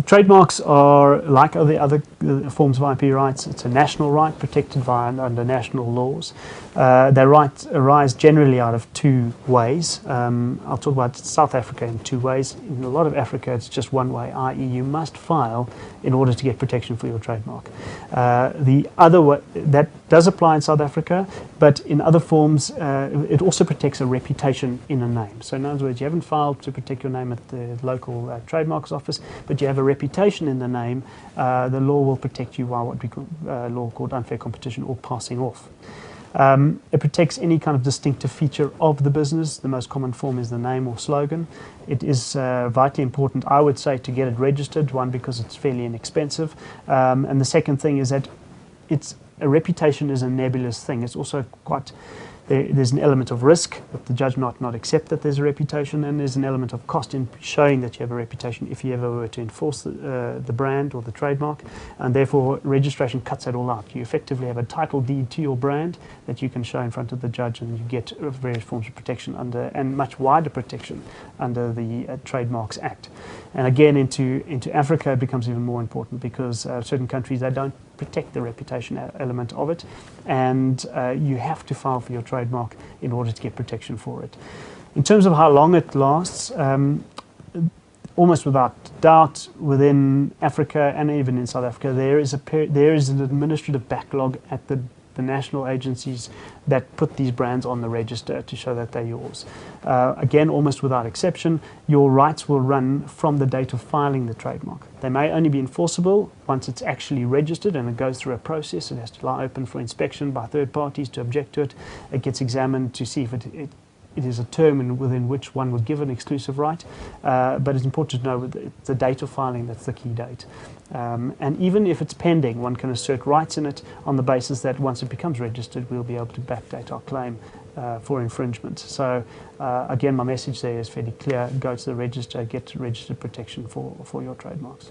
Trademarks are like other forms of IP rights. It's a national right protected under national laws. Their rights arise generally out of two ways. I'll talk about South Africa in two ways. In a lot of Africa, it's just one way, i.e. you must file in order to get protection for your trademark. The other way, that does apply in South Africa, but in other forms, it also protects a reputation in a name. So in other words, you haven't filed to protect your name at the local trademarks office, but you have a reputation in the name. The law will protect you while what we call law called unfair competition or passing off. It protects any kind of distinctive feature of the business. The most common form is the name or slogan. It is vitally important, I would say, to get it registered, one, because it's fairly inexpensive, and the second thing is that a reputation is a nebulous thing. It's also quite, there's an element of risk that the judge might not accept that there's a reputation, and there's an element of cost in showing that you have a reputation if you ever were to enforce the brand or the trademark, and therefore registration cuts that all out. You effectively have a title deed to your brand that you can show in front of the judge, and you get various forms of protection and much wider protection under the Trademarks Act. And again, into Africa it becomes even more important because certain countries, they don't protect the reputation element of it, and you have to file for your trademark in order to get protection for it. In terms of how long it lasts, almost without doubt within Africa and even in South Africa, there is an administrative backlog at the national agencies that put these brands on the register to show that they're yours. Again, almost without exception, your rights will run from the date of filing the trademark. They may only be enforceable once it's actually registered and it goes through a process. It has to lie open for inspection by third parties to object to it. It gets examined to see if it is a term within which one would give an exclusive right, but it's important to know the date of filing, that's the key date. And even if it's pending, one can assert rights in it on the basis that once it becomes registered, we'll be able to backdate our claim for infringement. So again, my message there is fairly clear: go to the register, get registered protection for your trademarks.